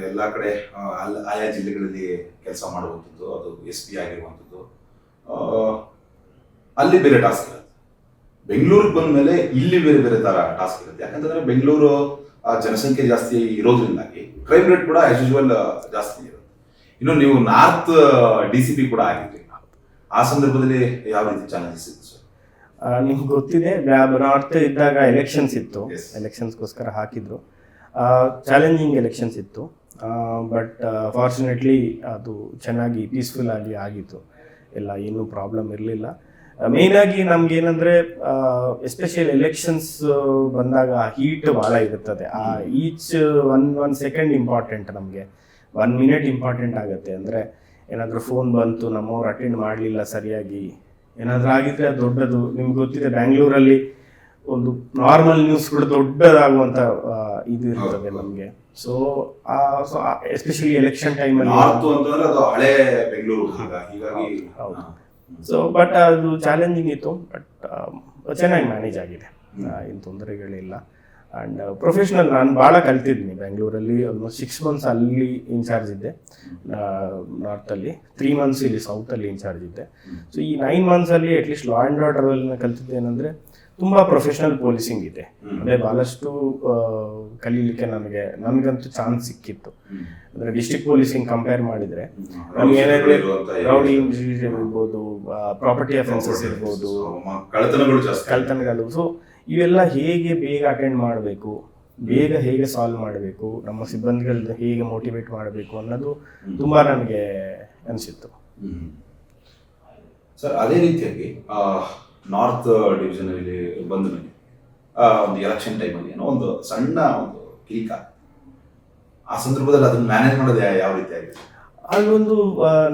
ಎಲ್ಲ ಕಡೆ ಆಯಾ ಜಿಲ್ಲೆಗಳಲ್ಲಿ ಕೆಲಸ ಮಾಡುವಂಥದ್ದು, ಅದು SP ಆಗಿರುವಂಥದ್ದು, ಅಲ್ಲಿ ಬೇರೆ ಟಾಸ್ಕ್ ಇರುತ್ತೆ. ಬೆಂಗಳೂರಿಗೆ ಬಂದ ಮೇಲೆ ಇಲ್ಲಿ ಬೇರೆ ಬೇರೆ ತರ ಟಾಸ್ಕ್ ಇರುತ್ತೆ. ಯಾಕಂತಂದ್ರೆ ಬೆಂಗಳೂರು ಜನಸಂಖ್ಯೆ ಜಾಸ್ತಿ ಇರೋದ್ರಿಂದಾಗಿ ಕ್ರೈಮ್ ರೇಟ್ ಕೂಡ ಆಸ್ ಯೂಶುವಲ್ ಜಾಸ್ತಿ ಇರುತ್ತೆ. ಇನ್ನು ನೀವು ನಾರ್ತ್ DCP ಕೂಡ ಆಗಿದ್ರಿ, ಆ ಸಂದರ್ಭದಲ್ಲಿ ಯಾವ ರೀತಿ ಚಾಲೆಂಜಸ್ ಇತ್ತು ಸರ್? ನಿಮ್ಗೆ ಗೊತ್ತಿದೆ, ನಾರ್ತ್ ಇದ್ದಾಗ ಎಲೆಕ್ಷನ್ಸ್ ಇತ್ತು, ಎಲೆಕ್ಷನ್ಸ್ಗೋಸ್ಕರ ಹಾಕಿದ್ರು. ಚಾಲೆಂಜಿಂಗ್ ಎಲೆಕ್ಷನ್ಸ್ ಇತ್ತು, ಬಟ್ ಫಾರ್ಚುನೇಟ್ಲಿ ಅದು ಚೆನ್ನಾಗಿ ಪೀಸ್ಫುಲ್ ಆಗಿ ಆಗಿತ್ತು. ಎಲ್ಲ ಏನೂ ಪ್ರಾಬ್ಲಮ್ ಇರಲಿಲ್ಲ. ಮೇಯ್ನಾಗಿ ನಮ್ಗೆ ಏನಂದರೆ ಎಸ್ಪೆಷಲಿ ಎಲೆಕ್ಷನ್ಸ್ ಬಂದಾಗ ಹೀಟ್ ಭಾಳ ಇರುತ್ತದೆ. ಈಚ್ ಒನ್ ಸೆಕೆಂಡ್ ಇಂಪಾರ್ಟೆಂಟ್, ನಮಗೆ 1 ಮಿನಿಟ್ ಇಂಪಾರ್ಟೆಂಟ್ ಆಗುತ್ತೆ. ಅಂದರೆ ಏನಾದರೂ ಫೋನ್ ಬಂತು, ನಮ್ಮವ್ರು ಅಟೆಂಡ್ ಮಾಡಲಿಲ್ಲ ಸರಿಯಾಗಿ, ಏನಾದರೂ ಆಗಿದ್ರೆ ದೊಡ್ಡದು. ನಿಮ್ಗೆ ಗೊತ್ತಿದೆ, ಬ್ಯಾಂಗ್ಳೂರಲ್ಲಿ ಒಂದು ನಾರ್ಮಲ್ ನ್ಯೂಸ್ ಕೂಡ ದೊಡ್ಡದಾಗುವಂಥ ಇದು ಇರ್ತದೆ ನಮಗೆ. ಸೊ ಎಸ್ಪೆಷಲಿ ಎಲೆಕ್ಷನ್ ಟೈಮಲ್ಲಿ ಹಳೆ ಬೆಂಗಳೂರು. ಹೌದು. ಸೊ ಬಟ್ ಅದು ಚಾಲೆಂಜಿಂಗ್ ಇತ್ತು, ಬಟ್ ಚೆನ್ನಾಗಿ ಮ್ಯಾನೇಜ್ ಆಗಿದೆ, ಏನು ತೊಂದರೆಗಳಿಲ್ಲ. ಆ್ಯಂಡ್ ಪ್ರೊಫೆಷ್ನಲ್ ನಾನು ಭಾಳ ಕಲ್ತಿದ್ದೀನಿ ಬೆಂಗಳೂರಲ್ಲಿ. ಆಲ್ಮೋಸ್ಟ್ 6 months ಅಲ್ಲಿ ಇನ್ಚಾರ್ಜ್ ಇದ್ದೆ ನಾರ್ತಲ್ಲಿ, 3 months ಇಲ್ಲಿ ಸೌತಲ್ಲಿ ಇನ್ಚಾರ್ಜ್ ಇದ್ದೆ. ಸೊ ಈ 9 months ಅಲ್ಲಿ ಅಟ್ಲೀಸ್ಟ್ ಲಾ ಆ್ಯಂಡ್ ಆರ್ಡರಲ್ಲಿ ಕಲ್ತಿದ್ದೇನೆಂದರೆ ತುಂಬ ಪ್ರೊಫೆಷ್ನಲ್ ಪೊಲೀಸಿಂಗ್ ಇದೆ. ಅಂದರೆ ಭಾಳಷ್ಟು ಕಲೀಲಿಕ್ಕೆ ನನಗಂತೂ ಚಾನ್ಸ್ ಸಿಕ್ಕಿತ್ತು. ಅಂದರೆ ಡಿಸ್ಟ್ರಿಕ್ಟ್ ಪೊಲೀಸಿಂಗ್ ಕಂಪೇರ್ ಮಾಡಿದರೆ ನಮ್ಗೆ ಏನಾದರೆ ರೌಡಿ ಇರ್ಬೋದು, ಪ್ರಾಪರ್ಟಿ ಅಫೆನ್ಸಸ್ ಇರ್ಬೋದು, ಕಳ್ತನಗಳು, ಸೊ ಇವೆಲ್ಲ ಹೇಗೆ ಬೇಗ ಅಟೆಂಡ್ ಮಾಡಬೇಕು, ಬೇಗ ಹೇಗೆ ಸಾಲ್ವ್ ಮಾಡಬೇಕು, ನಮ್ಮ ಸಿಬ್ಬಂದಿಗಳನ್ನ ಹೇಗೆ ಮೋಟಿವೇಟ್ ಮಾಡಬೇಕು ಅನ್ನೋದು ತುಂಬ ನನಗೆ ಅನಿಸಿತ್ತು ಸರ್. ಅದೇ ರೀತಿಯಾಗಿ ನಾರ್ತ್ ಡಿವಿಷನ್ ಅಲ್ಲಿ ಬಂದ ಮೇಲೆ ಒಂದು ಎಲೆಕ್ಷನ್ ಟೈಮಲ್ಲಿ ಏನೋ ಒಂದು ಸಣ್ಣ ಒಂದು ಕೀಕ, ಆ ಸಂದರ್ಭದಲ್ಲಿ ಅದನ್ನ ಮ್ಯಾನೇಜ್ ಮಾಡೋದು ಯಾವ ರೀತಿ ಆಗಿದೆ? ಅದೊಂದು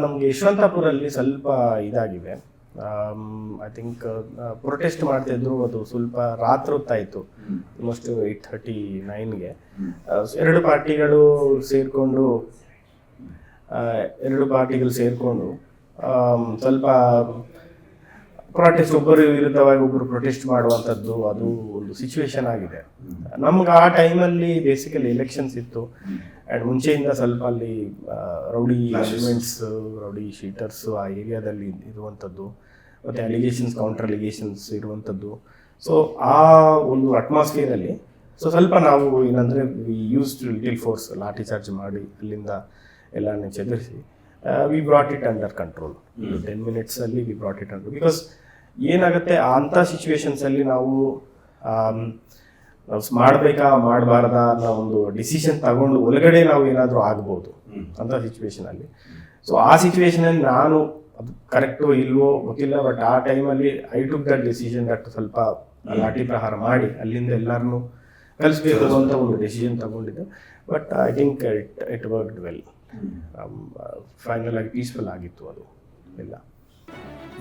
ನಮಗೆ ಯಶವಂತಪುರಲ್ಲಿ ಸ್ವಲ್ಪ ಇದಾಗಿದೆ. ಐ ಥಿಂಕ್ ಪ್ರೊಟೆಸ್ಟ್ ಮಾಡ್ತಿದ್ರು, ಅದು ಸ್ವಲ್ಪ ರಾತ್ರಿ ಹೊತ್ತಾಯಿತು, ಆಲ್ಮೋಸ್ಟ್ 8:39ಗೆ. 2 ಪಾರ್ಟಿಗಳು ಸೇರಿಕೊಂಡು ಸ್ವಲ್ಪ ಪ್ರೊಟೆಸ್ಟ್, ಒಬ್ಬರು ವಿರುದ್ಧವಾಗಿ ಒಬ್ಬರು ಪ್ರೊಟೆಸ್ಟ್ ಮಾಡುವಂಥದ್ದು, ಅದು ಒಂದು ಸಿಚುವೇಶನ್ ಆಗಿದೆ. ನಮ್ಗೆ ಆ ಟೈಮಲ್ಲಿ ಬೇಸಿಕಲಿ ಎಲೆಕ್ಷನ್ಸ್ ಇತ್ತು. ಆ್ಯಂಡ್ ಮುಂಚೆಯಿಂದ ಸ್ವಲ್ಪ ಅಲ್ಲಿ ರೌಡಿ ಎಲಿಮೆಂಟ್ಸ್, ರೌಡಿ ಶೀಟರ್ಸು ಆ ಏರಿಯಾದಲ್ಲಿ ಇರುವಂಥದ್ದು, ಮತ್ತು ಅಲಿಗೇಷನ್ಸ್, ಕೌಂಟರ್ ಅಲಿಗೇಷನ್ಸ್ ಇರುವಂಥದ್ದು. ಸೊ ಆ ಒಂದು ಅಟ್ಮಾಸ್ಫಿಯರಲ್ಲಿ ಸ್ವಲ್ಪ ನಾವು ಏನಂದರೆ use little force, lathi charge ಮಾಡಿ ಅಲ್ಲಿಂದ ಎಲ್ಲನೇ ಚದುರಿಸಿ we brought it under control. 10 minutes ಅಲ್ಲಿ we brought it under. Because ಏನಾಗುತ್ತೆ, ಅಂಥ ಸಿಚುವೇಶನ್ಸಲ್ಲಿ ನಾವು ಮಾಡಬೇಕಾ ಮಾಡಬಾರ್ದಾ ಅನ್ನೋ ಒಂದು ಡಿಸಿಷನ್ ತಗೊಂಡು ಒಳಗಡೆ ನಾವು ಏನಾದರೂ ಆಗ್ಬೋದು ಅಂಥ ಸಿಚುವೇಶನಲ್ಲಿ. ಸೊ ಆ ಸಿಚುವೇಶನಲ್ಲಿ ನಾನು ಅದು ಕರೆಕ್ಟೋ ಇಲ್ವೋ ಗೊತ್ತಿಲ್ಲ, ಬಟ್ ಆ ಟೈಮಲ್ಲಿ I took that decision that ಸ್ವಲ್ಪ ಲಾಠಿ ಪ್ರಹಾರ ಮಾಡಿ ಅಲ್ಲಿಂದ ಎಲ್ಲರನ್ನೂ ಕಲಿಸ್ಬೇಕು ಅಂತ ಒಂದು ಡಿಸಿಷನ್ ತಗೊಂಡಿದ್ದೆ. But I think it worked well. Final ಆಗಿ ಪೀಸ್ಫುಲ್ ಆಗಿತ್ತು ಅದು ಎಲ್ಲ.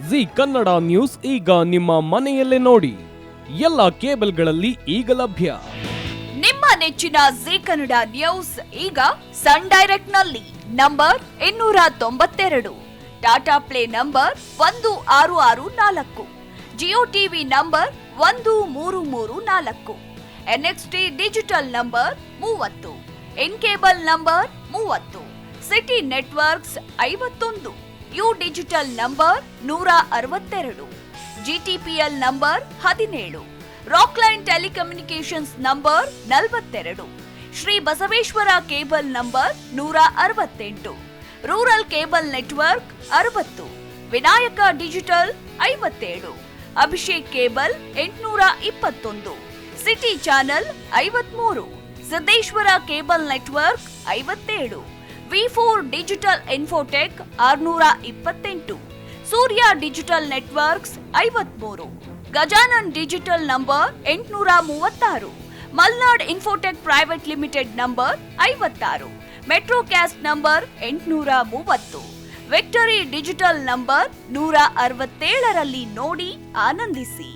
ಜಿ ಕನ್ನಡ ನ್ಯೂಸ್ ಈಗ ನಿಮ್ಮ ಮನೆಯಲ್ಲೇ ನೋಡಿ, ಎಲ್ಲ ಕೇಬಲ್ಗಳಲ್ಲಿ ಈಗ ಲಭ್ಯ. ನಿಮ್ಮ ನೆಚ್ಚಿನ ಜಿ ಕನ್ನಡ ನ್ಯೂಸ್ ಈಗ ಸನ್ ಡೈರೆಕ್ಟ್ ನಲ್ಲಿ number 292, Tata play number 1664, Jio TV number 1334, NXT digital number 30, N cable number 30, city networks 51, U digital number 162, GTPL number 17, Rockline telecommunications number 42, Shri Basaveshwara cable number 168, rural cable network 60, Vinayaka digital 57, Abhishek cable 821, city channel 53, Siddeshwara cable network 57, V4 digital Infotech 628, ಸೂರ್ಯ digital networks 53, Gajanan digital number 836, Malnad Infotech Private Limited number 56, Metro Cast number 830, Victory Digital number 167ರಲ್ಲಿ ನೋಡಿ ಆನಂದಿಸಿ.